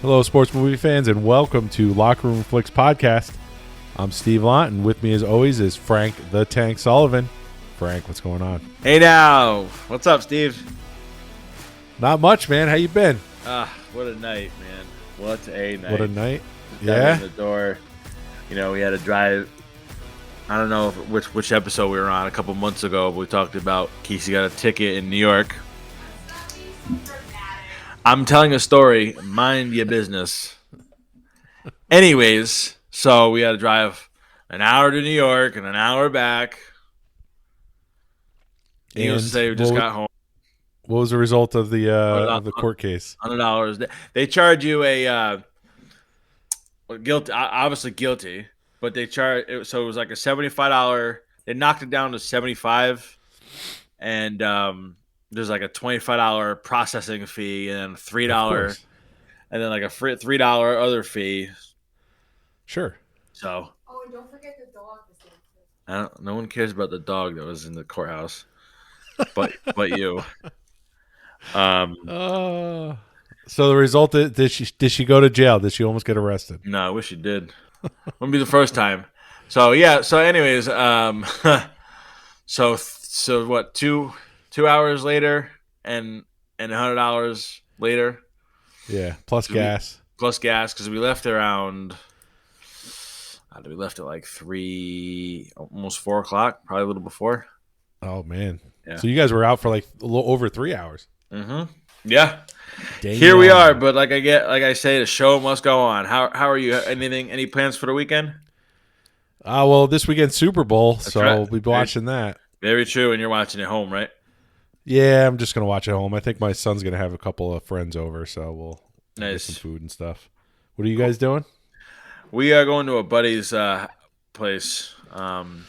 Hello, sports movie fans, and welcome to Locker Room Flicks Podcast. I'm Steve Lont, and with me, as always, is Frank the Tank Sullivan. Frank, what's going on? Hey now, what's up, Steve? Not much, man. How you been? What a night, man. What a night. What a night. Yeah. The door. You know, we had to drive. I don't know which episode we were on a couple months ago, but we talked about Casey got a ticket in New York. I'm telling a story. Mind your business. Anyways, so we had to drive an hour to New York and an hour back. Needless to say, we just got home. What was the result of the court case? $100. They charge you a guilty, obviously guilty, but they charge. So it was like a $75. They knocked it down to $75, and there's like a $25 processing fee and $3, and then like a $3 other fee. Sure. So. Oh, and don't forget the dog. No one cares about the dog that was in the courthouse, but you. So the result, did she go to jail? Did she almost get arrested? No, I wish she did. Wouldn't be the first time. So yeah. So anyways, so what? 2 hours later and $100 later. Yeah, plus gas. Plus gas, because we left around. We left at like 3, almost 4 o'clock, probably a little before. Oh man. Yeah. So you guys were out for like a little over 3 hours. Mm-hmm. Yeah. Dang. Here we are, but like I say, the show must go on. How are you? Any plans for the weekend? Well, this weekend's Super Bowl, so right. we'll be watching that. Very true, and you're watching at home, right? Yeah, I'm just gonna watch at home. I think my son's gonna have a couple of friends over, so we'll get some food and stuff. What are you guys doing? We are going to a buddy's place, in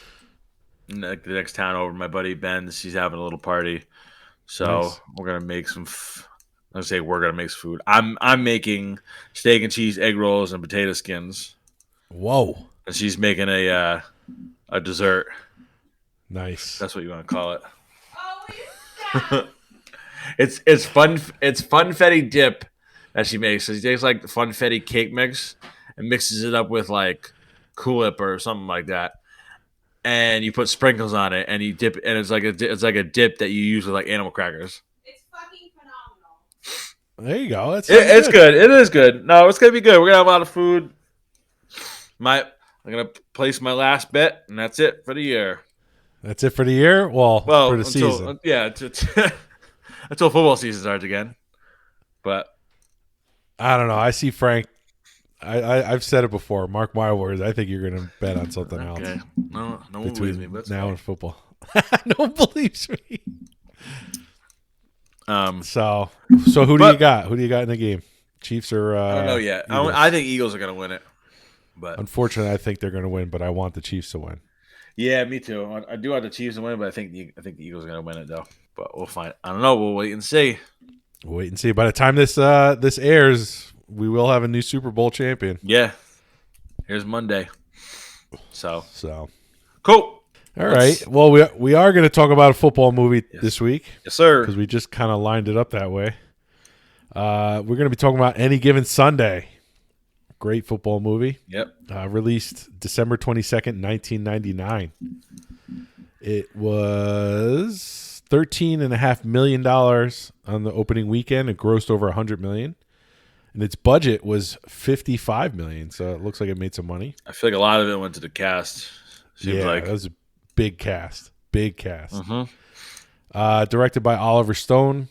the next town over. My buddy Ben's, he's having a little party, so Nice. we're gonna make some. We're gonna make some food. I'm making steak and cheese, egg rolls, and potato skins. Whoa, And she's making a dessert. nice. That's what you want to call it. Oh, what is that? It's fun. It's funfetti dip that she makes. So she takes like the funfetti cake mix and mixes it up with like Coolip or something like that, and you put sprinkles on it, and you dip, and it's like a dip that you use with like animal crackers. It's fucking phenomenal. There you go. It's good. It is good. No, it's gonna be good. We're gonna have a lot of food. I'm gonna place my last bet, and that's it for the year. That's it for the year. Well, for the season. Yeah, until football season starts again. But I don't know. I see Frank. I've said it before. Mark my words. I think you're gonna bet on something else. okay, no one believes me. But that's now fine. and football. No one believes me. So who do you got? Who do you got in the game? Chiefs or I don't know yet. Eagles? I think Eagles are gonna win it. But Unfortunately, I think they're going to win, but I want the Chiefs to win. yeah, me too. I do want the Chiefs to win, but I think the Eagles are gonna win it though. But we'll find. I don't know. We'll wait and see. We'll wait and see. By the time this airs, we will have a new Super Bowl champion. Yeah. Here's Monday. So All cool. right. Well, we are going to talk about a football movie this week. Yes, sir. Because we just kind of lined it up that way. We're going to be talking about Any Given Sunday. Great football movie. Yep. Released December 22nd, 1999. It was $13.5 million on the opening weekend. It grossed over $100 million. And its budget was $55 million. So it looks like it made some money. I feel like a lot of it went to the cast. Seems like that was a big cast. Big cast. Mm-hmm. Directed by Oliver Stone.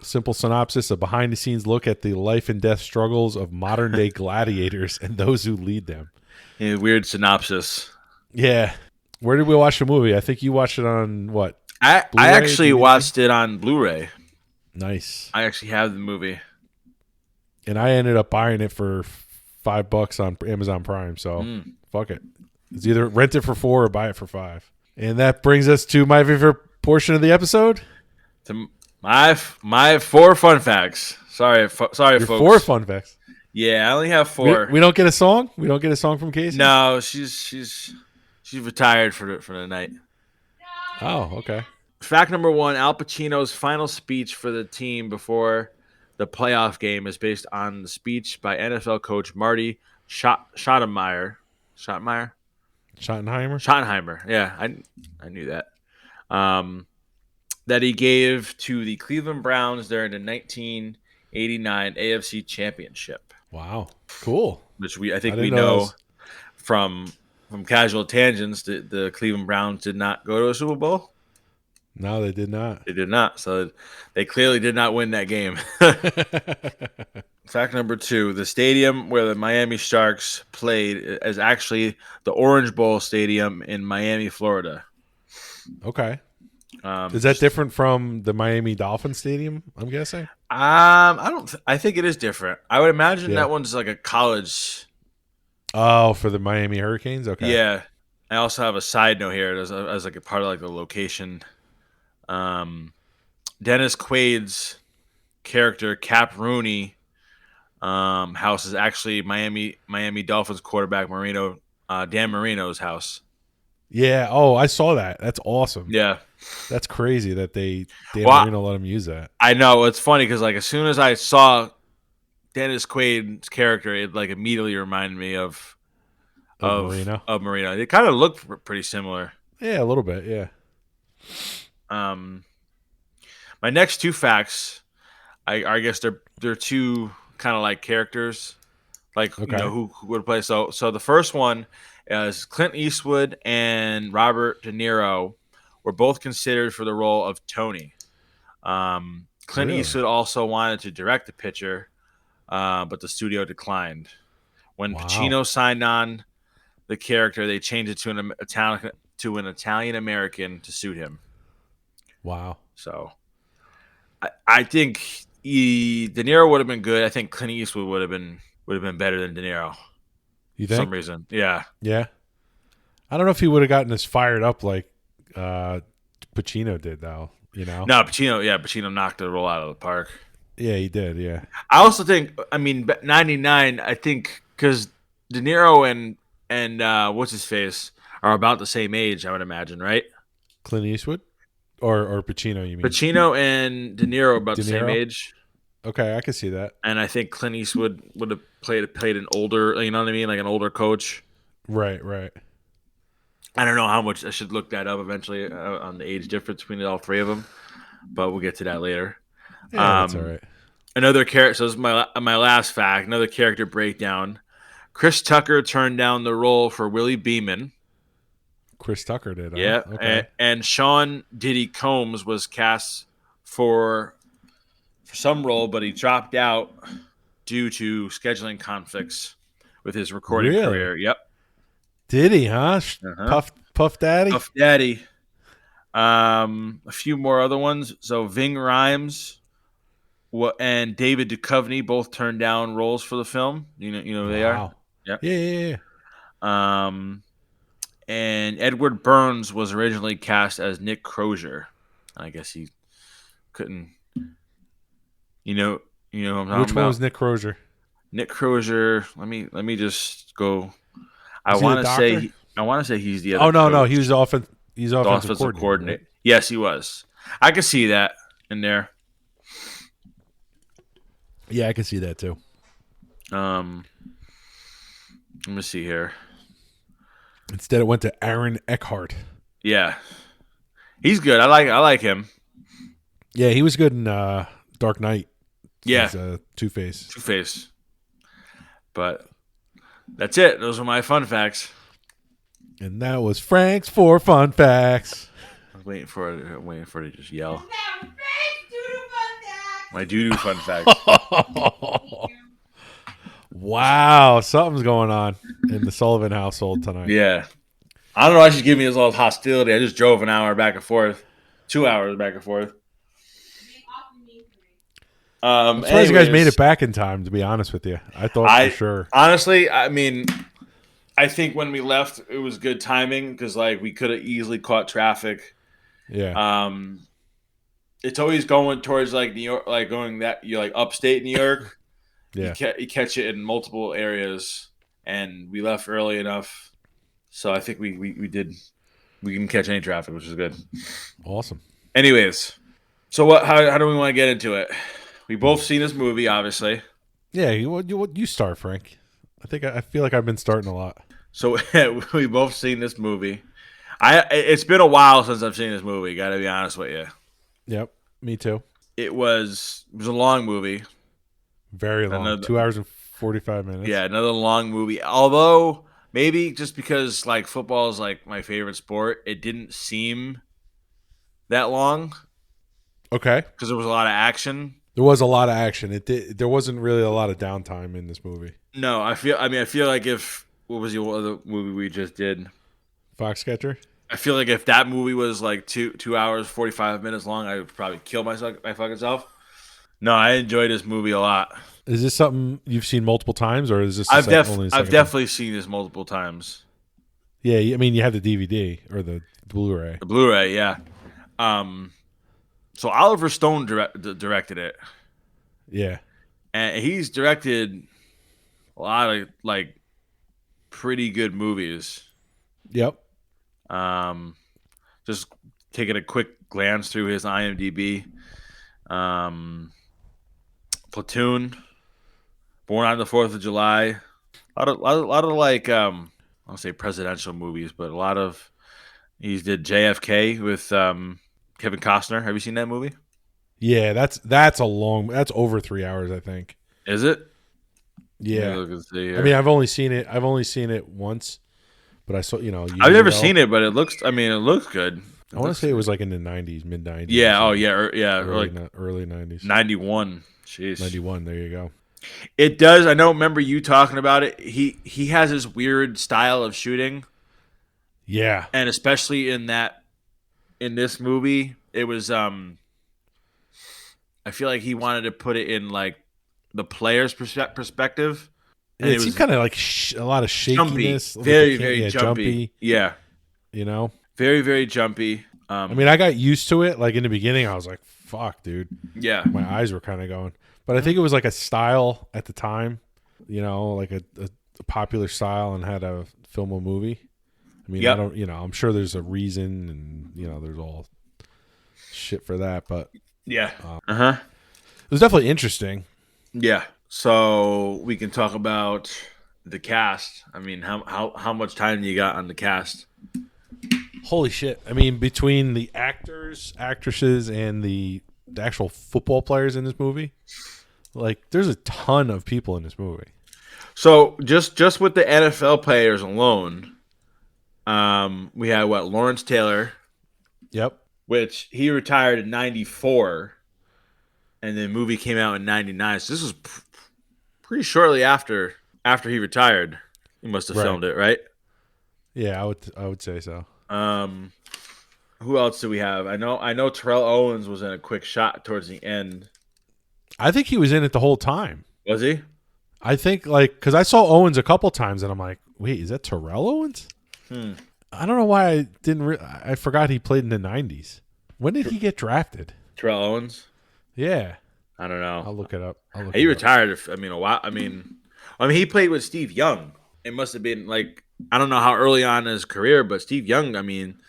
Simple synopsis: a behind-the-scenes look at the life and death struggles of modern-day gladiators and those who lead them. Yeah, weird synopsis. Yeah. Where did we watch the movie? I think you watched it on what? I Blu-ray, actually DVD? watched it on Blu-ray. Nice. I actually have the movie. And I ended up buying it for $5 on Amazon Prime. So fuck it. It's either rent it for $4 or buy it for $5. And that brings us to my favorite portion of the episode. My 4 fun facts. Sorry, Your folks. 4 fun facts. Yeah, I only have 4. We don't get a song. We don't get a song from Casey. No, she's retired for the night. Oh, okay. Fact number 1: Al Pacino's final speech for the team before the playoff game is based on the speech by NFL coach Marty Schottenheimer. Schottenheimer. Schottenheimer. Yeah, I knew that. That he gave to the Cleveland Browns during the 1989 AFC Championship. Wow, cool. Which I think I we didn't know know those. from Casual Tangents that the Cleveland Browns did not go to a Super Bowl. No, they did not. They did not. So they clearly did not win that game. Fact number 2, the stadium where the Miami Sharks played is actually the Orange Bowl Stadium in Miami, Florida. Okay. Is that different from the Miami Dolphin Stadium, I'm guessing? I think it is different. I would imagine Yeah. that one's like a college. Oh, for the Miami Hurricanes? Okay. Yeah. I also have a side note here as like a part of like the location. Dennis Quaid's character Cap Rooney house is actually Miami Dolphins quarterback Dan Marino's house. Yeah. Oh, I saw that. That's awesome. Yeah, That's crazy that Dan Well, Marino let him use that. I know. It's funny because like as soon as I saw Dennis Quaid's character, it like immediately reminded me of Marino. Marino. They kind of look pretty similar. Yeah, a little bit. Yeah. My next 2 facts, I guess they're 2 kind of like characters, like Okay. who would play. So the first one is Clint Eastwood and Robert De Niro were both considered for the role of Tony. Clint Really? Eastwood also wanted to direct the picture, but the studio declined. When Wow. Pacino signed on the character, they changed it to an Italian American to suit him. Wow. So I think De Niro would have been good. I think Clint Eastwood would have been better than De Niro You for some think? reason. Yeah. Yeah. I don't know if he would have gotten as fired up like Pacino did, though. You know? No, Pacino knocked the roll out of the park. Yeah, he did. Yeah. I also think, 99, I think, because De Niro and what's his face are about the same age, I would imagine, right? Clint Eastwood? Or Pacino, you mean? Pacino and De Niro are about De the same Niro? age. Okay, I can see that. And I think Clint Eastwood would have played an older, you know what I mean? Like an older coach. Right, right. I don't know how much. I should look that up eventually on the age difference between all 3 of them, but we'll get to that later. Yeah, that's all right. Another character. So this is my last fact. Another character breakdown. Chris Tucker turned down the role for Willie Beeman. Chris Tucker did. Huh? Yeah, Okay. and Sean Diddy Combs was cast for some role, but he dropped out due to scheduling conflicts with his recording Really? career. Yep. Did he, huh? Uh-huh. Puff Daddy? Puff Daddy. A few more other ones. So Ving Rhames and David Duchovny both turned down roles for the film. You know who they are. Wow. Yep. Yeah. And Edward Burns was originally cast as Nick Crozier. I guess he couldn't. You know who I'm talking Which one about? was Nick Crozier? Nick Crozier. Let me just go. I Is he the want to doctor? say he's the other. Oh no, coach. he was offensive Offensive coordinator. Yes, he was. I could see that in there. Yeah, I can see that too. Let me see here. Instead, it went to Aaron Eckhart. Yeah, he's good. I like him. Yeah, he was good in Dark Knight. Yeah, He's, Two-Face. Two-Face. But that's it. Those are my fun facts. And that was Frank's 4 fun facts. I'm waiting for it to just yell. That was great. Doodle fun fact. My doo-doo fun facts. Wow, something's going on in the Sullivan household tonight. Yeah. I don't know why she's giving me this little hostility. I just drove an hour back and forth. 2 hours back and forth. Being awfully mean to me. I'm surprised you guys made it back in time, to be honest with you. I thought for sure. Honestly, I think when we left, it was good timing because like we could have easily caught traffic. Yeah. It's always going towards like New York, like going that you're like upstate New York. Yeah. You catch it in multiple areas, and we left early enough, so I think we can catch any traffic, which is good. Awesome. Anyways, so how do we want to get into it? We both seen this movie, obviously. Yeah, you start, Frank. I feel like I've been starting a lot. So we both seen this movie. It's been a while since I've seen this movie. Got to be honest with you. Yep, me too. It was a long movie. Very long, Another- 2 hours and 45 minutes. Yeah, another long movie. Although maybe just because like football is like my favorite sport, it didn't seem that long Okay. because there was a lot of action. There was a lot of action. There wasn't really a lot of downtime in this movie. No, I feel like if what was the other movie we just did? Foxcatcher. I feel like if that movie was like 2 hours 45 minutes long, I would probably kill my fucking self. No, I enjoyed this movie a lot. Is this something you've seen multiple times, or is this I've only the second time? definitely seen this multiple times. Yeah, I mean, you have the DVD or the Blu-ray. The Blu-ray, yeah. So Oliver Stone directed it, Yeah. and he's directed a lot of like pretty good movies. Yep. Just taking a quick glance through his IMDb. Platoon, Born on the 4th of July. A lot of like I don't say presidential movies, but a lot of he did JFK with Kevin Costner. Have you seen that movie? Yeah, that's over 3 hours, I think. Is it? Yeah. Let me look and see here. I mean, I've only seen it once, but I saw, I've never seen it, but it looks good. I want to say it was like in the 90s, mid 90s. Yeah. Oh, yeah. Early 90s. 91. Jeez. 91. There you go. It does. I know. Remember you talking about it. He has his weird style of shooting, Yeah. and especially in this movie, it was. I feel like he wanted to put it in like the player's perspective. And It seemed kind of like a lot of jumpy, shakiness. very jumpy. Yeah, You know? very very jumpy. I mean, I got used to it. Like in the beginning, I was like, fuck, dude. Yeah, My eyes were kind of going. But I think it was like a style at the time, like a popular style and had to film a movie. I mean, Yep. I don't, I'm sure there's a reason and, there's all shit for that. But yeah, it was definitely interesting. yeah. So we can talk about the cast. I mean, how much time you got on the cast? Holy shit. I mean, between the actors, actresses, and the actual football players in this movie, like, there's a ton of people in this movie. So just with the NFL players alone, we had Lawrence Taylor, Yep. which he retired in '94, and the movie came out in '99. So this was pretty shortly after he retired. He must have Right. filmed it, right? Yeah, I would say so. Who else do we have? I know Terrell Owens was in a quick shot towards the end. I think he was in it the whole time. Was he? I think, like, because I saw Owens a couple times, and I'm like, wait, is that Terrell Owens? I don't know why I didn't. I forgot he played in the '90s. When did he get drafted? Terrell Owens? Yeah, I don't know. I'll look it up. He retired. A while. I mean, he played with Steve Young. It must have been like I don't know how early on in his career, but Steve Young. I mean,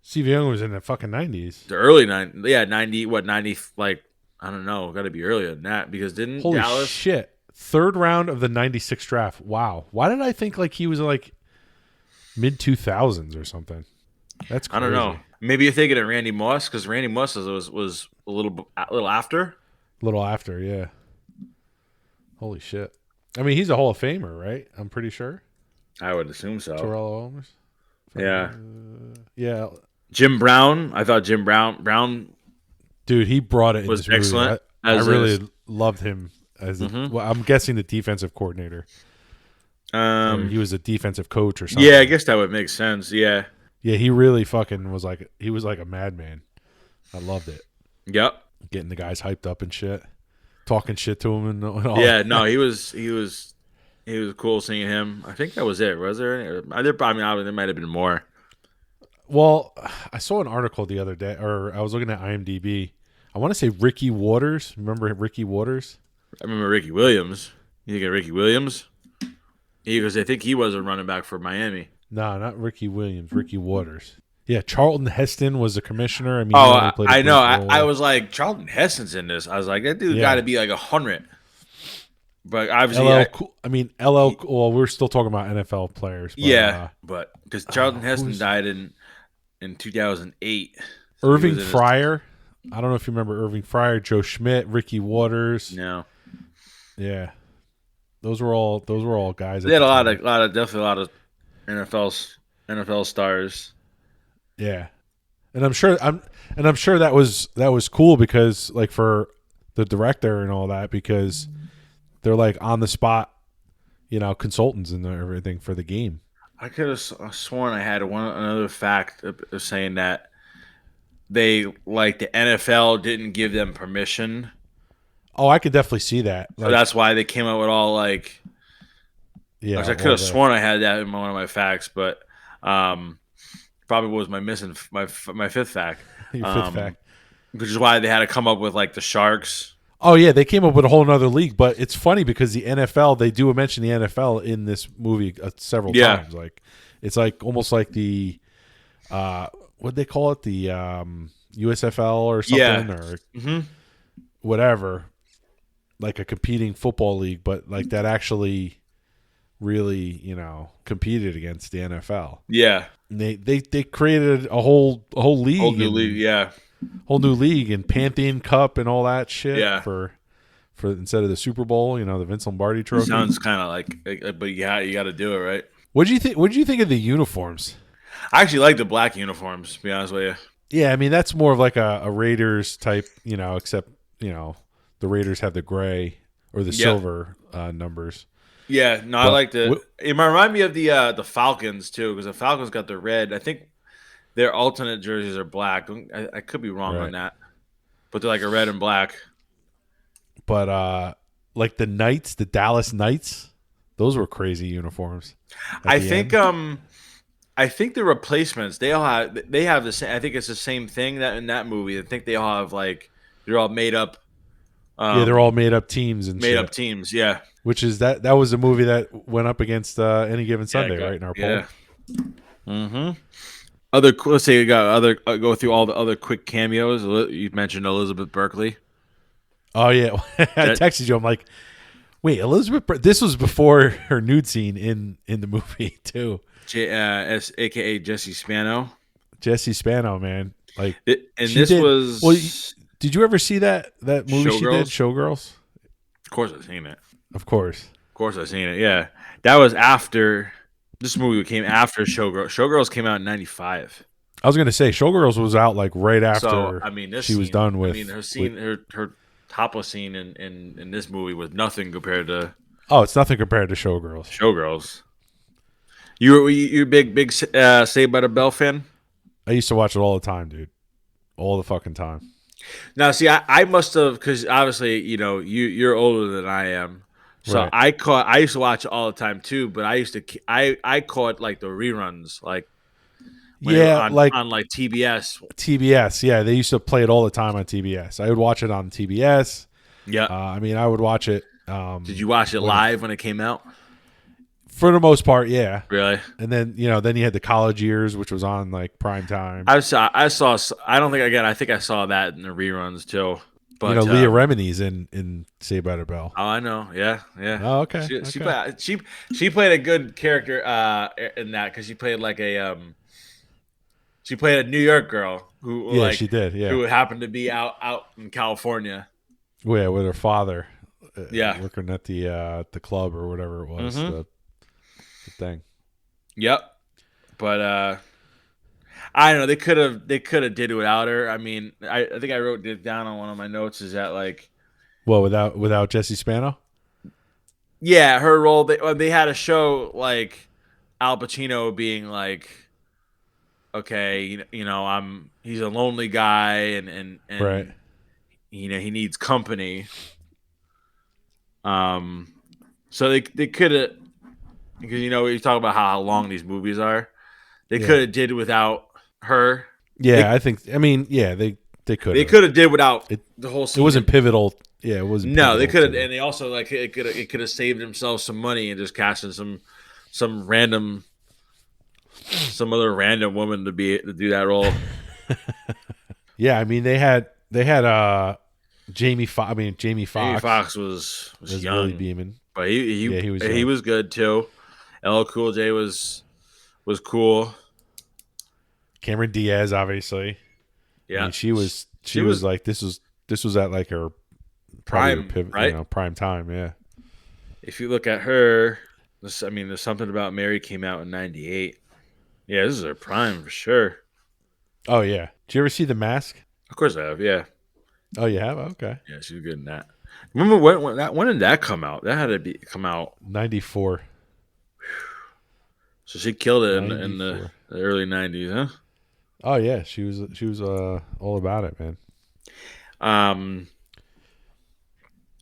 Steve Young was in the fucking '90s. the early 90. What 90? Like I don't know. Got to be earlier than that because didn't Holy Dallas? shit! Third round of the '96 draft. Wow. Why did I think like he was like mid 2000s or something? That's crazy. I don't know. Maybe you're thinking of Randy Moss because Randy Moss was a little after. A little after, yeah. Holy shit! I mean, he's a Hall of Famer, right? I'm pretty sure. I would assume so. Terrell Owens. Yeah. Yeah. Jim Brown. I thought Jim Brown Dude, he brought it in was this movie. excellent. I as really is. loved him as well, I'm guessing the defensive coordinator. Or he was a defensive coach or something. Yeah, I guess that would make sense. Yeah. Yeah, he really fucking was like a madman. I loved it. Yep. Getting the guys hyped up and shit. Talking shit to him and all. Yeah, no, he was cool seeing him. I think that was it. Was there any? There might have been more. Well, I saw an article the other day, or I was looking at IMDb. I want to say Ricky Waters. Remember Ricky Waters? I remember Ricky Williams. You think of Ricky Williams? Because I think he was a running back for Miami. No, not Ricky Williams. Ricky Waters. Yeah, Charlton Heston was the commissioner. I mean, Oh, he only played a I know. brief role. I was like, Charlton Heston's in this. I was like, that dude Yeah. got to be like 100. But obviously, LL Cool. I mean, LL. Well, we're still talking about NFL players. But, yeah, but because Charlton Heston who's- died in 2008. So he Irving was in his- Fryer. I don't know if you remember Irving Fryer, Joe Schmidt, Ricky Waters. No, Yeah, those were all guys. they had definitely a lot of NFL stars. Yeah, and I'm sure that was cool because like for the director and all that because they're like on the spot, consultants and everything for the game. I could have sworn I had another fact of saying that they like the NFL didn't give them permission, Oh, I could definitely see that. so that's why they came up with all like. yeah. I could all have the- sworn I had that in one of my facts, but probably was my fifth fact, your fifth fact. which is why they had to come up with like the Sharks. Oh yeah, they came up with a whole nother league, but it's funny because the NFL they do mention the NFL in this movie several Yeah. times. Like it's like almost like the what they call it, the USFL or something Yeah. or Mm-hmm. whatever, like a competing football league, but like that actually really competed against the NFL. Yeah, And they created a whole league, whole new and- league. Yeah, whole new league and Pantheon Cup and all that shit. Yeah. For instead of the Super Bowl, the Vince Lombardi Trophy. sounds kind of like, but yeah, you got to do it right. What do you think? What did you think of the uniforms? I actually like the black uniforms. To be honest with you. Yeah, I mean that's more of like a Raiders type, except the Raiders have the gray or the Yeah. silver numbers. Yeah, no, I But like the. wh- It might remind me of the Falcons too, because the Falcons got the red. I think their alternate jerseys are black. I could be wrong Right. on that, but they're like a red and black. But like the Knights, the Dallas Knights, those were crazy uniforms. at I the think end. I think the replacements they have the same. I think it's the same thing that in that movie. I think they all have like they're all made up. They're all made up teams and made shit. up teams. Yeah, Which is that was a movie that went up against Any Given Sunday, Yeah, right in our poll. yeah. Mm-hmm. Let's say you got other go through all the other quick cameos. You mentioned Elizabeth Berkley. Oh yeah, I That- texted you. I'm like, wait, Elizabeth. This was before her nude scene in the movie too. AKA Jesse Spano. Jesse Spano, man. Like, And She this did- was. well, did you ever see that movie she did, Showgirls? Showgirls? of course, I've seen it. Of course. Of course, I've seen it. Yeah, that was after. This movie came after Showgirls. Showgirls came out in '95. I was gonna say Showgirls was out like right after. So I mean, this she was scene- done with. I mean, her scene, her topless scene in this movie was nothing compared to Oh, it's nothing compared to Showgirls. Showgirls. You a big Saved by the Bell fan? I used to watch it all the time, dude. All the fucking time. Now, see, I must have because obviously, you're older than I am, so Right. I used to watch it all the time too. But I caught like the reruns, like when it was Yeah, on, like on like TBS. TBS. Yeah, they used to play it all the time on TBS. I would watch it on TBS. Yeah. I mean, I would watch it. Did you watch it live when it came out? For the most part, yeah. Really? And then then you had the college years, which was on like prime time. I saw. I don't think again. I think I saw that in the reruns too. But Leah Remini's in Saved by the Bell. Oh, I know. Yeah, yeah. Oh, okay. She played a good character in that because she played like she played a New York girl who Yeah, she did. Yeah, who happened to be out in California. well, yeah, with her father. Yeah. working at the club or whatever it was. Mhm. The thing. Yep. But I don't know. They could have did it without her. I mean, I think I wrote it down on one of my notes. Is that like Well, without Jesse Spano. yeah, her role. They had a show like Al Pacino being like, okay, he's a lonely guy and Right. he needs company. So they could have because you talk about how long these movies are. They Yeah. could have did without her. Yeah, I think. I mean, yeah, they could. They could have did without It- the whole It scene. wasn't pivotal. Yeah, it wasn't. No, they pivotal could have, to- and they also like it could have saved themselves some money and just casting some random some other random woman to do that role. Yeah, I mean they had Jamie Foxx. I mean Jamie Jamie Foxx Foxx was young, really beaming. but he Yeah, he was he young. was good too. LL Cool J was cool. Cameron Diaz, obviously. Yeah, I mean, she was like this was at like her probably her prime, pivot, right? prime time. Yeah. If you look at her, I mean, there's something about Mary came out in '98. Yeah, this is her prime for sure. Oh yeah. Did you ever see The Mask? Of course I have. Yeah, Oh, you have? Okay. yeah, she's good in that. Remember when did that come out? That had to come out. 94. So she killed it in the 94. early '90s, huh? Oh yeah, she was all about it, man.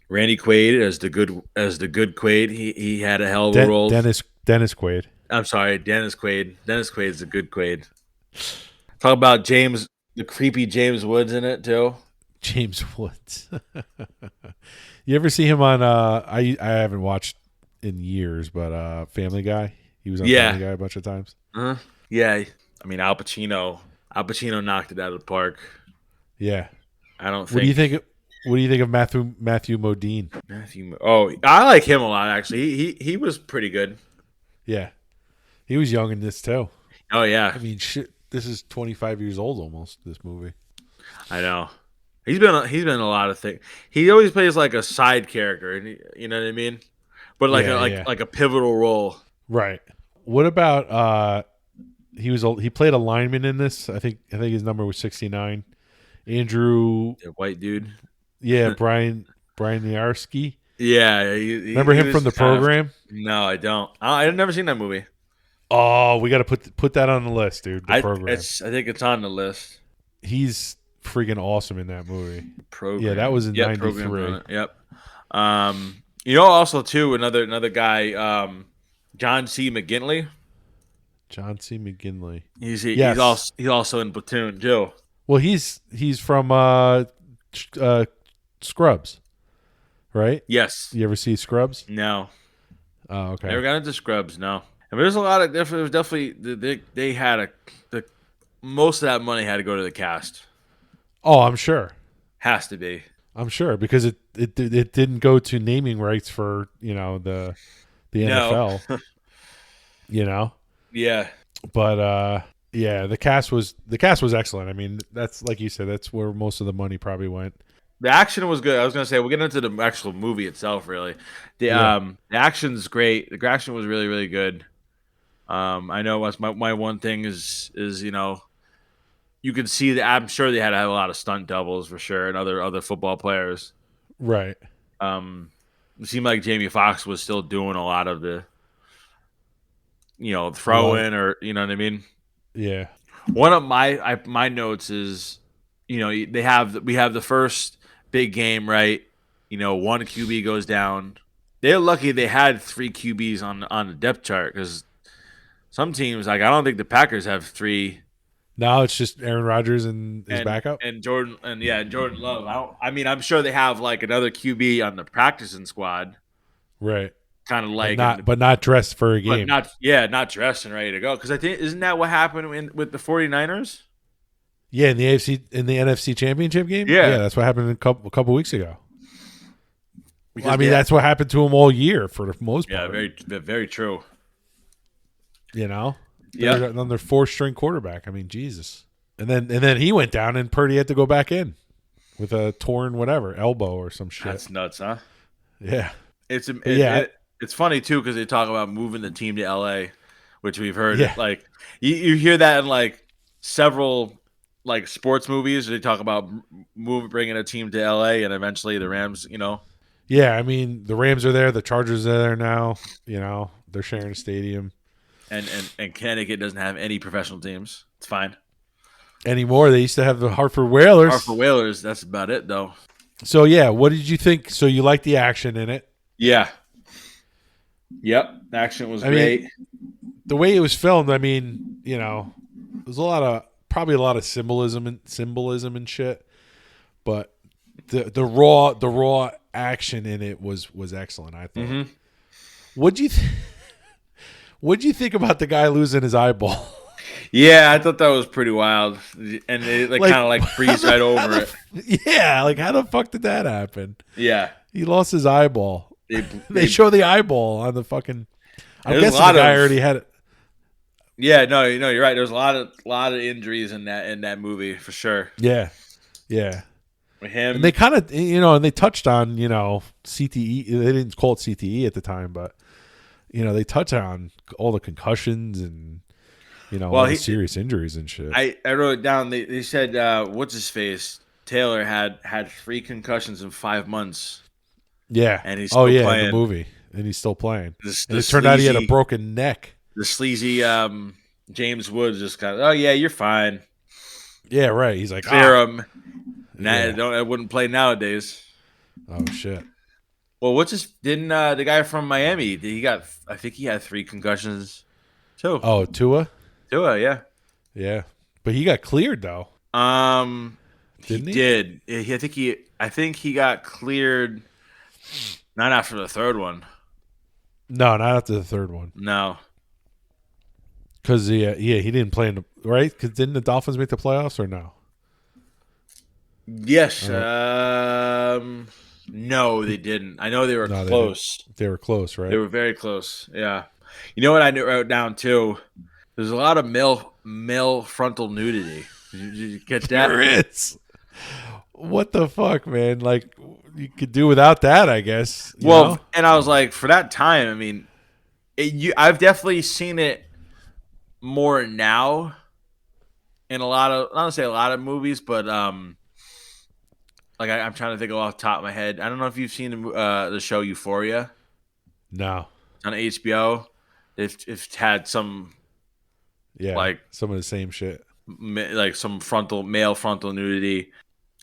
Randy Quaid as the good Quaid. He had a hell of a role. Dennis Quaid. I'm sorry, Dennis Quaid. Dennis Quaid's a good Quaid. Talk about the creepy James Woods in it too. James Woods. You ever see him on I haven't watched in years, but Family Guy? He was on Yeah. Family Guy a bunch of times. Yeah, I mean Al Pacino. Al Pacino knocked it out of the park. Yeah. I don't think. What do you think of Matthew Modine? Matthew? Oh, I like him a lot actually. He was pretty good. Yeah. He was young in this too. Oh yeah, I mean, shit, this is 25 years old almost, this movie. I know. He's been a lot of things. He always plays like a side character, and you know what I mean. But like like a pivotal role. Right. What about he played a lineman in this. I think his number was 69. Andrew, The white dude. yeah, Brian Yarsky. Yeah, Remember him from the program? No, I don't. I've never seen that movie. Oh, we got to put that on the list, dude. The program. I think it's on the list. He's freaking awesome in that movie. Program. Yeah, that was in '93. Program's on it. Yep. You know, also too, another guy, John C. McGinley. John C. McGinley. He's also in Platoon too. Well, he's from Scrubs, right? Yes. You ever see Scrubs? No. Oh, okay. Never got into Scrubs. No. I mean, there's a lot of different. It was definitely they had most of that money had to go to the cast. Oh, I'm sure. Has to be. I'm sure because it didn't go to naming rights for the NFL. Yeah. But yeah, the cast was excellent. I mean, that's like you said, that's where most of the money probably went. The action was good. I was gonna say we'll get into the actual movie itself. Really, the action's great. The action was really really good. I know what's my one thing is you can see that I'm sure they had to have a lot of stunt doubles for sure and other football players. Right. It seemed like Jamie Foxx was still doing a lot of the throw in or you know what I mean. Yeah. One of my notes is we have the first big game, right? One QB goes down. They're lucky they had 3 QBs on the depth chart because some teams, like I don't think the Packers have 3. Now it's just Aaron Rodgers and his backup and Jordan Love. I'm sure they have like another QB on the practicing squad, right? Kind of like, but not dressed for a game. Not dressed and ready to go. Because I think isn't that what happened with the 49ers? Yeah, in the NFC Championship game. Yeah, that's what happened a couple weeks ago. Because, that's what happened to them all year for the most part. Yeah, very true. They're on their 4th-string quarterback. I mean, Jesus. And then he went down, and Purdy had to go back in with a torn elbow or some shit. That's nuts, huh? Yeah. It's funny too because they talk about moving the team to LA, which we've heard. Yeah. Like you hear that in like several like sports movies. They talk about bringing a team to LA, and eventually the Rams. Yeah, I mean the Rams are there. The Chargers are there now. They're sharing a stadium. And Connecticut doesn't have any professional teams. It's fine anymore. They used to have the Hartford Whalers. That's about it though. So yeah, what did you think? So you liked the action in it? Yeah. Yep, the action was great. Mean, the way it was filmed, I mean, there's probably a lot of symbolism and shit. But the raw action in it was excellent. I thought. Mm-hmm. What do you What'd you think about the guy losing his eyeball? Yeah, I thought that was pretty wild, and they Like- kind of like breezed right over it. Yeah, like how the fuck did that happen? Yeah, He lost his eyeball. they, They show the eyeball on the fucking. I'm There's a guessing the lot guy of- already had it. Yeah, no, you're right. There's a lot of injuries in that movie for sure. Yeah, yeah. With him, And they kind of, and they touched on, CTE. They didn't call it CTE at the time, but they touched on all the concussions and all the serious injuries and shit. I wrote it down. They said what's his face Taylor had 3 concussions in 5 months. Yeah. And he's still still in playing. the movie, and he's still playing. The And it turned out he had a sleazy- broken neck. The sleazy James Woods just kind of, oh yeah, you're fine. Yeah, right. He's like, Clear him. Yeah. I wouldn't play nowadays. oh shit. Well, didn't the guy from Miami? I think he had 3 concussions too. Oh, Tua. Yeah. Yeah, but he got cleared though. Didn't he? Did. I think he got cleared. Not after the 3rd one. No, not after the 3rd one. No. Because he didn't play in the right. Because didn't the Dolphins make the playoffs or no? Yes. No, they didn't. I know they were No, they close. They were close, right? They were very close. Yeah. You know what I wrote down too? There's a lot of male frontal nudity. Did you get that? There is. What the fuck, man? Like you could do without that, I guess. you Well, know? and I was like, for that time, I mean, I've definitely seen it more now in a lot of, not to say a lot of movies, but like I'm trying to think off the top of my head. I don't know if you've seen the show Euphoria. No. It's on HBO. It's had some Yeah. Like- some of the same shit. like some male frontal nudity.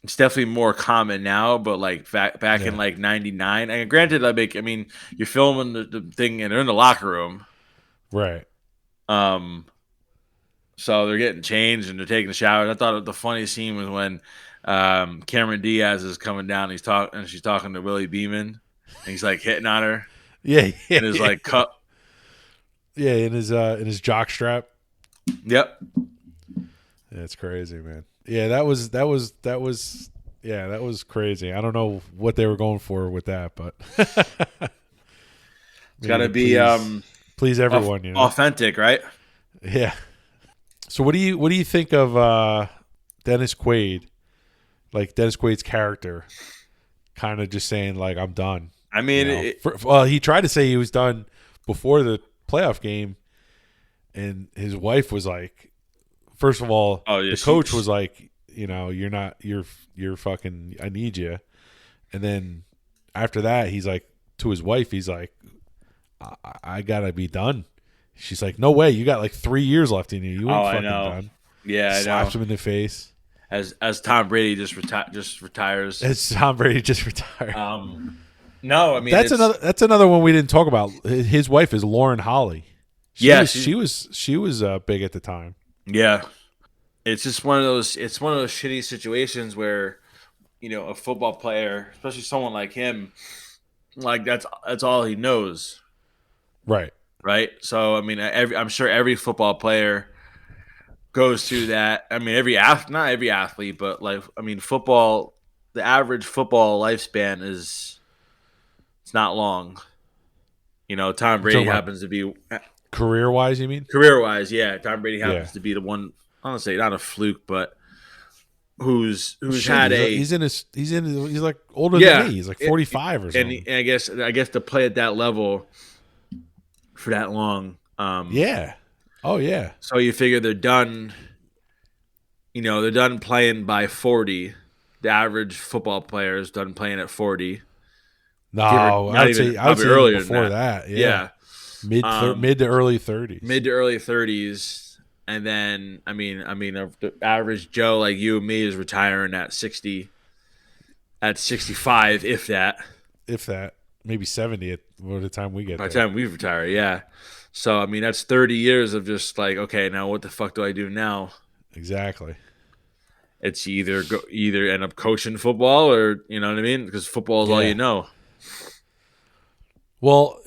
It's definitely more common now, but like back Yeah. in like '99. And granted, I mean, you're filming the thing and they're in the locker room. Right. So they're getting changed and they're taking showers. I thought the funniest scene was when Cameron Diaz is coming down. She's talking to Willie Beeman, and he's like hitting on her, Yeah. Yeah. and his like cup. yeah, in his jock strap. Yep. Yeah, it's crazy, man. Yeah, that was crazy. I don't know what they were going for with that, but It's got to be please everyone, authentic, right? Yeah. So what do you think of Dennis Quaid? Like Dennis Quaid's character, kind of just saying like I'm done. I mean, You know? Well, he tried to say he was done before the playoff game, and his wife was like, first of all, Oh, yeah, the coach was like, you're fucking, I need you. And then after that, he's like, to his wife, he's like, I gotta be done. She's like, no way, you got like 3 years left in you. You ain't Oh, I fucking know. done. yeah, I Slaps know. him in the face. As Tom Brady just retires. As Tom Brady just retired. No, I mean That's it's- another one we didn't talk about. His wife is Lauren Holly. Yeah, she was big at the time. Yeah, it's just one of those. It's one of those shitty situations where, a football player, especially someone like him, like that's all he knows, Right. right? So I mean, I'm sure every football player goes through that. I mean, not every athlete, but like I mean, football. The average football lifespan it's not long. Tom Brady talking about- happens to be Career wise, you mean? career wise, yeah. Tom Brady happens Yeah. to be the one. I don't say not a fluke, but who's Shit, had he's like older Yeah. than me. He's like 45 or and something. I guess to play at that level for that long. Yeah. Oh yeah. So you figure they're done. They're done playing by 40. The average football player is done playing at 40. No, not I'd even- say probably earlier earlier than before that. that. Yeah. Mid to early 30s. Mid to early 30s, and then I mean, the average Joe like you and me is retiring at 60, at 65, if that. if that, maybe 70 by the time we get By the there. time we retire, yeah. So I mean, that's 30 years of just like, okay, now what the fuck do I do now? Exactly. It's either end up coaching football or you know what I mean, because football is all Yeah. you know. Well,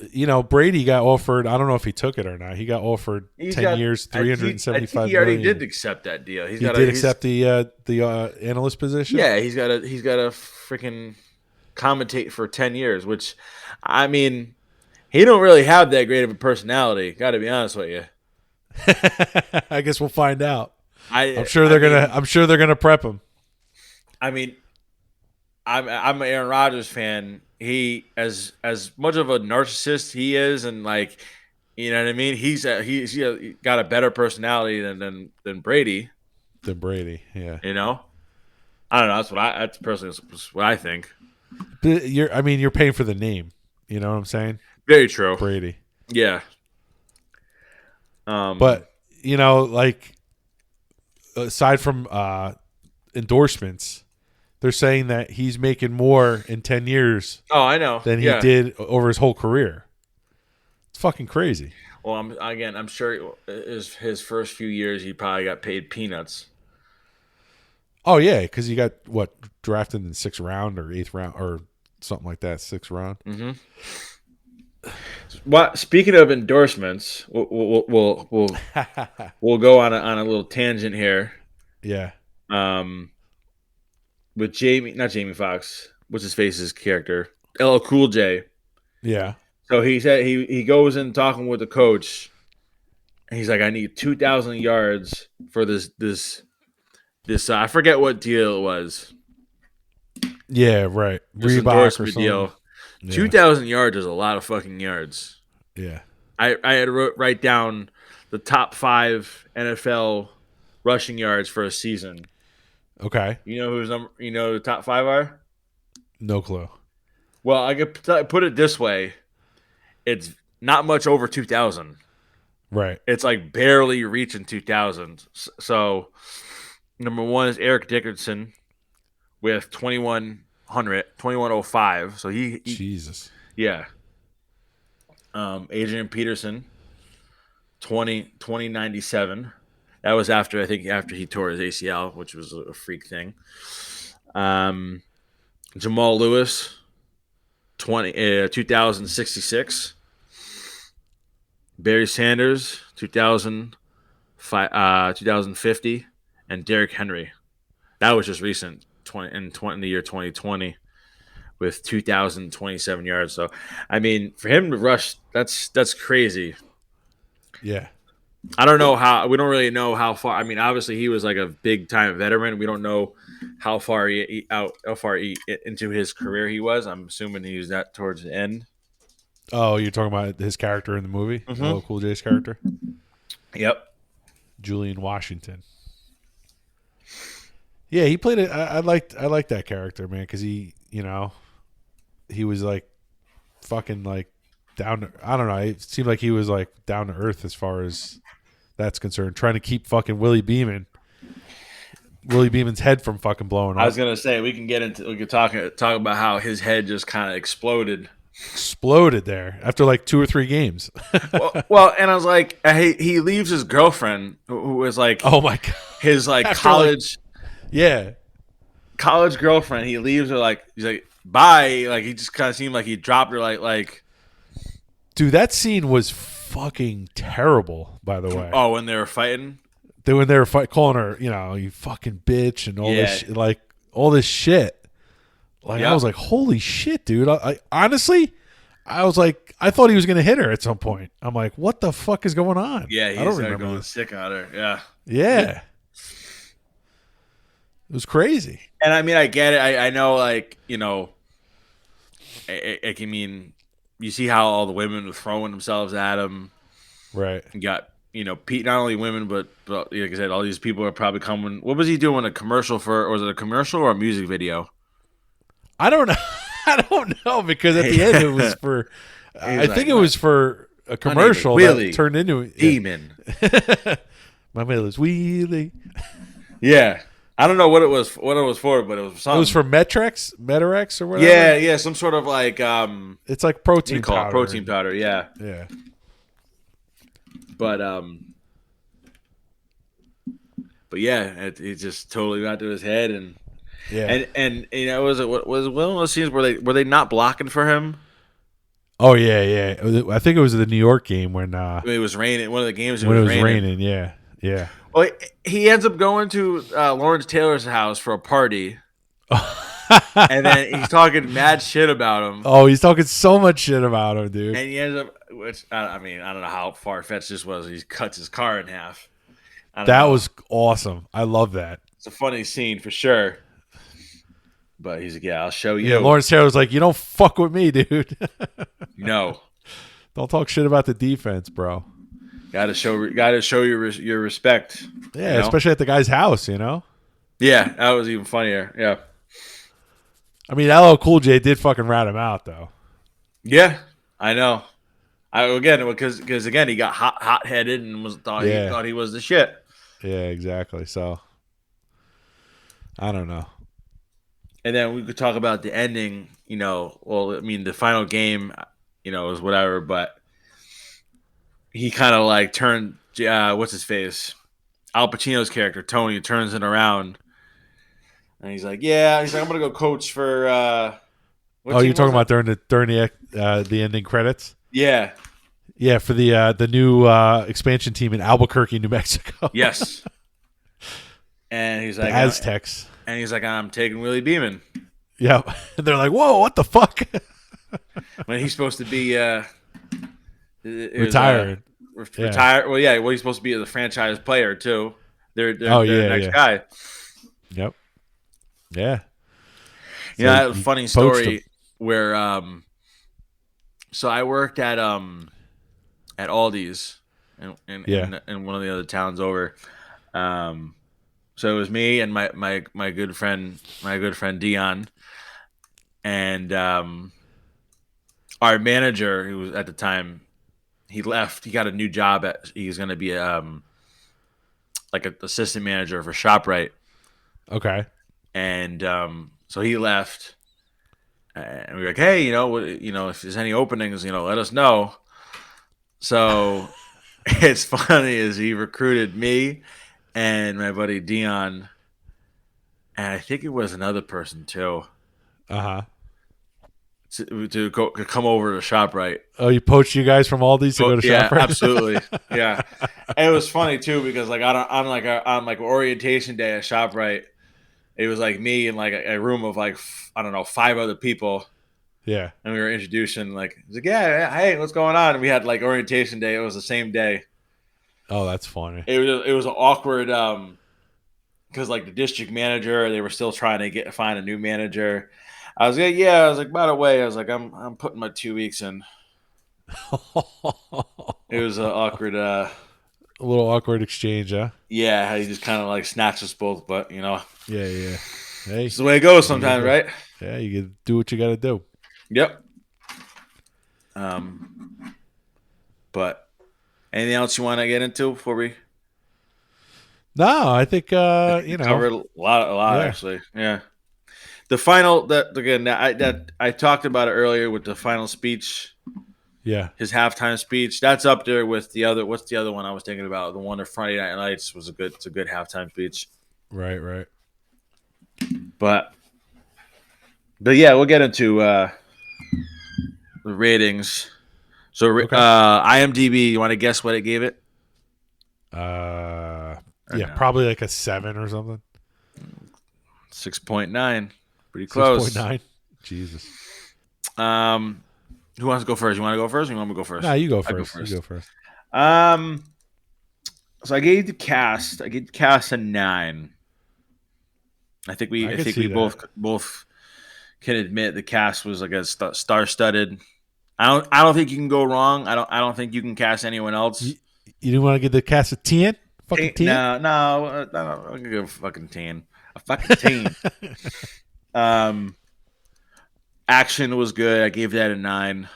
Brady got offered. I don't know if he took it or not. He got offered 10 years, I think $375 he already million. did accept that deal. He did accept the analyst position. Yeah, he's got a freaking commentate for 10 years, which, I mean, he don't really have that great of a personality. Got to be honest with you. I guess we'll find out. I'm I'm sure they're gonna prep him. I mean, I'm an Aaron Rodgers fan. He as much of a narcissist he is, and like, you know what I mean. He's got a better personality than Brady. The Brady, yeah. You know, I don't know. That's personally what I think. But you're paying for the name. You know what I'm saying? Very true. Brady. Yeah. But like, aside from endorsements, they're saying that he's making more in 10 years. Oh, I know. Than he did over his whole career. It's fucking crazy. Well, I'm sure his first few years he probably got paid peanuts. Oh yeah, because he got drafted in the 6th round or 8th round or something like that. 6th round. Mm-hmm. What? Speaking of endorsements, we'll go on a little tangent here. Yeah. With not Jamie Foxx. What's his face's character? LL Cool J. Yeah. So he said he goes in talking with the coach, and he's like, "I need 2,000 yards for this. I forget what deal it was. Yeah, right. This Reebok endorsement deal. Yeah. 2,000 yards is a lot of fucking yards. Yeah. I had to write down the top 5 NFL rushing yards for a season. Okay. You know who's number? You know who the top 5 are? No clue. Well, I could put it this way: it's not much over 2,000. Right. It's like barely reaching 2,000. So, number 1 is Eric Dickerson with 2105. So he Jesus. Yeah. Adrian Peterson, 2097. That was after he tore his ACL, which was a freak thing. Jamal Lewis, 2066. Barry Sanders, 2050, and Derrick Henry. That was just recent, in the year 2020. With 2,027 yards. So, I mean, for him to rush, that's crazy. Yeah. I don't know how. We don't really know how far. I mean, obviously he was like a big time veteran. We don't know how far into his career he was. I'm assuming he was that towards the end. Oh, you're talking about his character in the movie, Mm-hmm. LL Cool J's character. Yep. Julian Washington. Yeah, he played it. I liked that character, man, because he was like fucking like down to, I don't know, it seemed like he was like down to earth as far as that's concerned, trying to keep fucking Willie Beeman's head from fucking blowing up. I was gonna say we could talk about how his head just kind of exploded there after like 2 or 3 games. well, and I was like, he leaves his girlfriend who was like, oh my god, his like after college college girlfriend. He leaves her like, he's like, bye. Like, he just kind of seemed like he dropped her like. Dude, that scene was fucking terrible, by the way. Oh, when they were fighting? When they were calling her, you fucking bitch and all this, like, all this shit. Like, I was like, holy shit, dude. I honestly, I was like, I thought he was going to hit her at some point. I'm like, what the fuck is going on? Yeah, I don't remember going sick on her. Yeah. Yeah. It was crazy. And I mean, I get it. I know, like, I mean, you see how all the women were throwing themselves at him. Right. You got, Pete, not only women, but like I said, all these people are probably coming. What was he doing? A commercial or was it a commercial or a music video? I don't know. I don't know, because at the end it was for, I think it was for a commercial that turned into a demon. My name is Wheelie. Yeah. I don't know what it was for, but it was something. It was for Metarex or whatever. Yeah, some sort of like it's like protein powder. Protein powder, yeah. Yeah. But yeah, it just totally got to his head, and yeah, and was one of those scenes where they not blocking for him? Oh yeah, yeah. I think it was the New York game when It was raining. One of the games it when it was was raining. raining. Yeah, yeah. Well, he ends up going to Lawrence Taylor's house for a party, and then he's talking mad shit about him. Oh, he's talking so much shit about him, dude. And he ends up, which I mean, I don't know how far fetched this was. He cuts his car in half. I don't That know. was awesome. I love that. It's a funny scene for sure. But he's like, yeah, I'll show you. Yeah, Lawrence Taylor was like, "You don't fuck with me, dude. No, Don't talk shit about the defense, bro." gotta show your respect. Yeah, you know? especially at the guy's house, you know. Yeah, that was even funnier. Yeah, I mean, LL Cool J did fucking rat him out, though. yeah, I know. Because again, he got hot headed and he thought he was the shit. Yeah, exactly. So, I don't know. And then we could talk about the ending. Well, I mean, the final game, was whatever, but he kind of like turned what's his face, Al Pacino's character Tony turns it around, and he's like, I'm gonna go coach for. What Oh, team you're talking was about during the ending credits? it? Yeah. Yeah, for the new expansion team in Albuquerque, New Mexico. Yes. And he's The like, Aztecs. I'm taking Willie Beeman Yeah, and they're like, "Whoa, what the fuck?" when he's supposed to be Retired. Yeah. Retired. Well, yeah. Well, he's supposed to be the franchise player too. They're Oh, the yeah, next yeah. guy. Yep. Yeah. You know, I So have a he funny poached story him. where so I worked at Aldi's in one of the other towns over. So it was me and my good friend Dion, and our manager, who was at the time, he left. He got a new job he's going to be like an assistant manager for ShopRite, Okay. and so he left. And we were like, hey, if there's any openings, let us know. So it's funny is he recruited me and my buddy Dion, and I think it was another person too, Uh-huh. to come over to ShopRite. Oh, you poached you guys from Aldi's to go to Yeah, ShopRite? absolutely. Yeah, and it was funny too because like on orientation day at ShopRite, it was like me and like a room of like I don't know 5 other people. Yeah. And we were introducing, like, he's like, yeah, hey, what's going on? And we had like orientation day. It was the same day. Oh, that's funny. It was awkward because like the district manager, they were still trying to find a new manager. I was like, yeah. I was like, by the way, I was like, I'm putting my 2 weeks in. It was an awkward. A little awkward exchange, huh? Yeah, how you just kind of like snatched us both, but Yeah, yeah. Hey, it's the way it goes sometimes, right? yeah, you can do what you got to do. Yep. But anything else you want to get into before we No, I think covered a lot Yeah. actually. Yeah. The final I talked about it earlier with the final speech, yeah. his halftime speech. That's up there with the other. What's the other one I was thinking about? The one of Friday Night Lights was it's a good halftime speech. Right, right. But yeah, we'll get into the ratings. So Okay. IMDb, you want to guess what it gave it? Yeah, no? probably like a 7 or something. 6.9. Pretty close. 6.9. Jesus. Who wants to go first? You want to go first or you want me to go first? Nah, you go I'll first. go You go first. So I gave the cast a 9. I think we I could see that. both can admit the cast was like a star-studded. I don't think you can go wrong. I don't think you can cast anyone else. You didn't want to give the cast a 10? Fucking 10? No, I'm gonna give a fucking 10. A fucking 10. Action was good. I gave that a 9.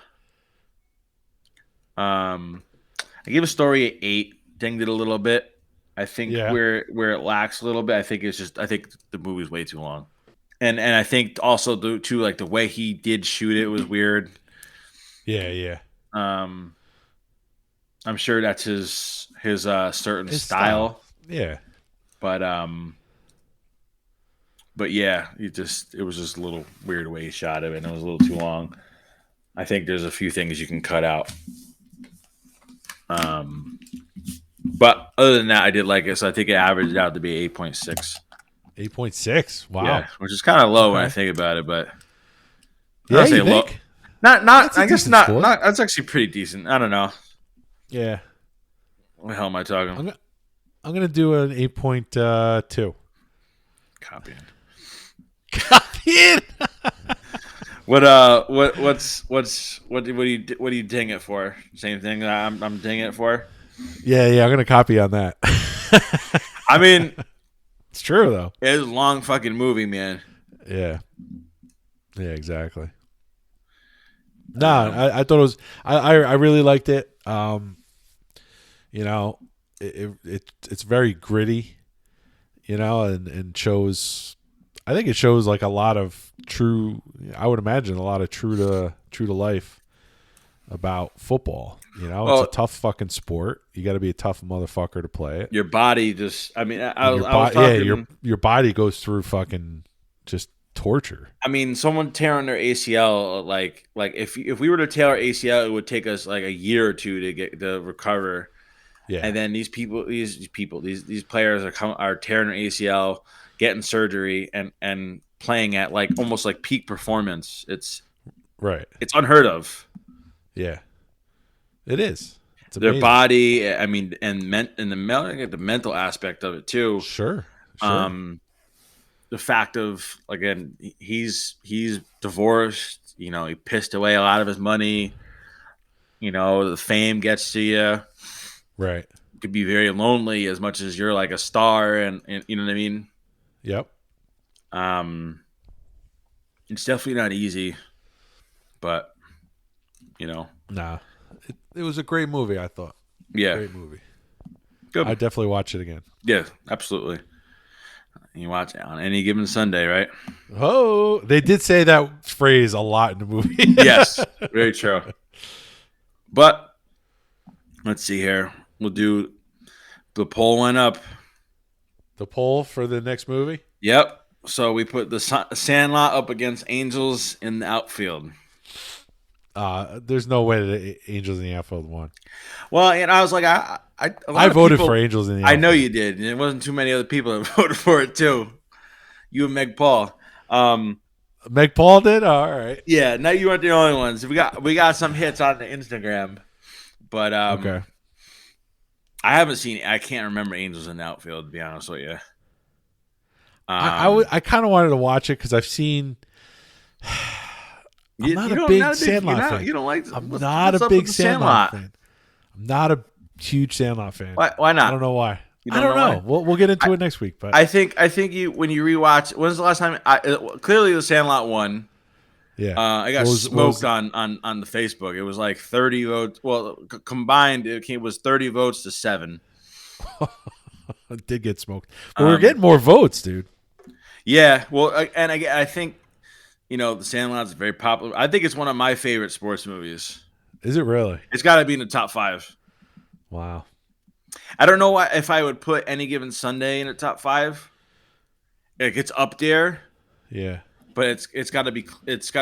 I gave a story an 8. Dinged it a little bit. I think Yeah. where it lacks a little bit, I think the movie's way too long. And I think also the way he did shoot it was weird. Yeah, yeah. I'm sure that's his certain His style. Yeah. But yeah, it was just a little weird the way he shot it, and it was a little too long. I think there's a few things you can cut out. But other than that, I did like it. So I think it averaged out to be 8.6. 8.6. Wow. Yeah, which is kind of low when I Okay. think about it, but Yeah, say you low. think? Not. That's a I guess decent not. score. Not. That's actually pretty decent. I don't know. Yeah. What the hell am I talking? I'm gonna do an 8.2. Copying. Copy. What do you ding it for? Same thing I'm dinging it for. Yeah, I'm gonna copy on that. I mean, It's true though. it's a long fucking movie, man. Yeah. Yeah, exactly. No, I thought it was. I really liked it. You know, it's very gritty. You know, and shows. I think it shows like a lot of true. I would imagine a lot of true to life about football. You know, Well, it's a tough fucking sport. You got to be a tough motherfucker to play it. Your body just. I mean, I And was talking. your body goes through fucking just torture. I mean, someone tearing their ACL, like if we were to tear our ACL, it would take us like a year or two to get to recover. Yeah, And then these players are tearing their ACL, getting surgery, and playing at like almost like peak performance. It's right. unheard of. Yeah, it is. It's Their amazing. body, I mean, and the mental aspect of it too. Sure. The fact of, again, he's divorced. You know, he pissed away a lot of his money. You know, the fame gets to you. Right. You could be very lonely as much as you're like a star, and you know what I mean. Yep. It's definitely not easy, but you know, Nah. It was a great movie. I thought. yeah, Great movie. good. I definitely watch it again. Yeah, absolutely. You watch it on any given Sunday, right? Oh, they did say that phrase a lot in the movie. Yes, very true. But let's see here. We'll do the poll went up. The poll for the next movie. Yep. So we put the Sandlot up against Angels in the outfield. There's no way that Angels in the Outfield won. Well, and I was like, a lot I of voted people- for Angels in the I Outfield. know you did, and it wasn't too many other people that voted for it too. You and Meg Paul. Meg Paul did. Oh, all right. Yeah, now you weren't the only ones. We got some hits on the Instagram, but Okay. I haven't seen. I can't remember Angels in the Outfield, to be honest with you. I kind of wanted to watch it because I've seen. I'm not a big Sandlot fan. You don't like. I'm what's not up a with big the Sandlot fan. I'm not a huge Sandlot fan. Why not? I don't know why. You I don't don't know know. We'll get into it next week. But I think you when you rewatch. When's the last time? Clearly, the Sandlot won. yeah, I got What was- smoked on the Facebook. It was like 30 votes. Well, combined, it was 30 votes to 7. it did get smoked. But we're getting more votes, dude. Yeah, well, and I think, the Sandlot's very popular. I think it's one of my favorite sports movies. Is it really? It's got to be in the top 5. Wow. I don't know if I would put Any Given Sunday in the top 5. It gets up there, Yeah. but it's got to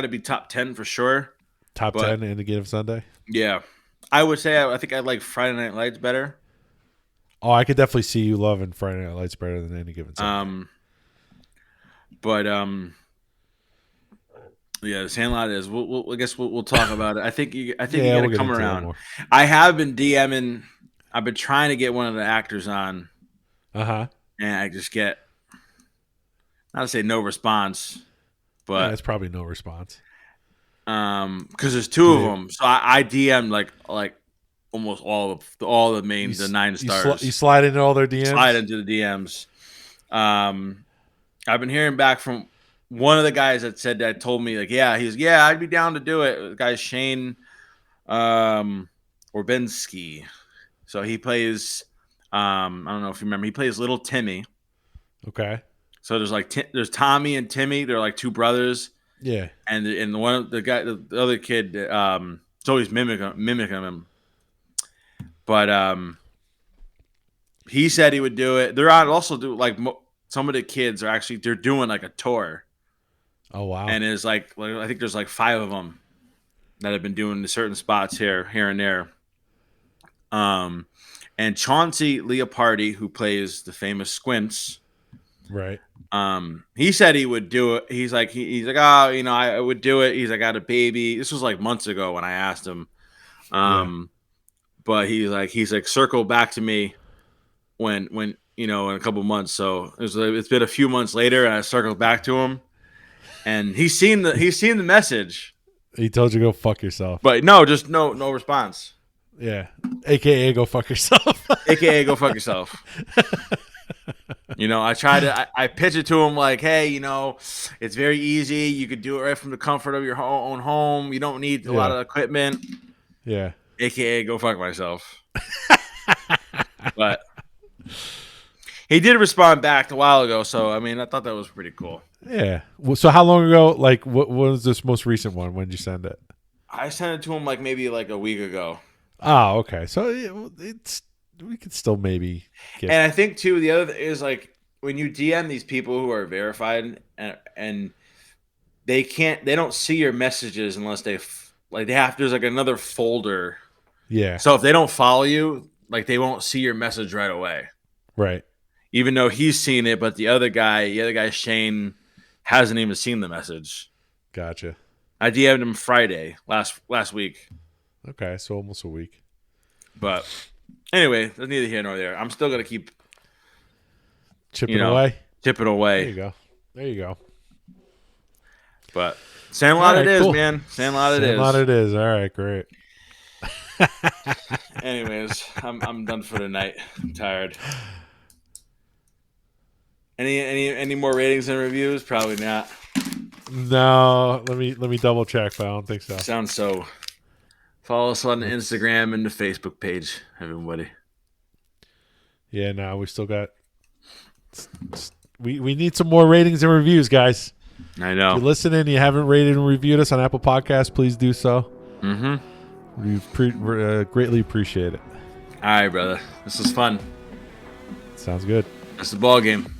be top 10 for sure. Top 10 in the game of Sunday. Yeah, I would say I think I like Friday Night Lights better. Oh, I could definitely see you loving Friday Night Lights better than Any Given Sunday. Yeah, the Sandlot is. I guess we'll talk about it. I think you got we'll to get come into that around. more. I have been DMing. I've been trying to get one of the actors on, Uh-huh. and I just get not to say no response, Yeah, but that's probably no response. because there's 2 of Yeah. them, so I DM'd like almost all the main the 9 stars. You slide into all their DMs? Slide into the DMs. I've been hearing back from one of the guys that told me like, I'd be down to do it. The guy's Shane Orbensky. So he plays I don't know if you remember, he plays Little Timmy. Okay. So there's Tommy and Timmy, they're like 2 brothers, Yeah. and one of the other kid is always mimicking him. But he said he would do it. They're on also do like some of the kids are actually they're doing like a tour, Oh, wow. and it's like I think there's like 5 of them, that have been doing the certain spots here and there. And Chauncey Leopardi, who plays the famous Squints, Right. he said he would do it. He's like, oh, you know, I would do it. He's like, I got a baby. This was like months ago when I asked him. But he's like, circle back to me when you know, in a couple months. So it's been a few months later, and I circled back to him, and he's seen the message. He told you go fuck yourself. But no, just no response. Yeah. AKA go fuck yourself. AKA go fuck yourself. You know, I pitch it to him like, hey, you know, it's very easy. You could do it right from the comfort of your own home. You don't need a lot of equipment. Yeah. AKA go fuck myself. But he did respond back a while ago, so I mean, I thought that was pretty cool. Yeah. Well, so how long ago? Like, what was this most recent one? When did you send it? I sent it to him like maybe like a week ago. Oh, okay. So it's we could still maybe get. And I think too, the other is like when you DM these people who are verified and they don't see your messages unless there's like another folder. Yeah. So if they don't follow you, like they won't see your message right away. Right. Even though he's seen it, but the other guy Shane hasn't even seen the message. Gotcha. I DM'd him Friday last week. Okay, so almost a week. But anyway, that's neither here nor there. I'm still gonna keep chipping away. Chipping away. There you go. But Sandlot Right, it is, cool. man. Sandlot it is. Sandlot it is. All right, great. Anyways, I'm done for the night. I'm tired. Any more ratings and reviews? Probably not. No, let me double check, but I don't think so. Sounds so. Follow us on the Instagram and the Facebook page, everybody. Yeah, no, we still got. We need some more ratings and reviews, guys. I If know. you're listening, you haven't rated and reviewed us on Apple Podcasts, please do so. Mm-hmm. We greatly appreciate it. All right, brother. This was fun. Sounds good. That's the ball game.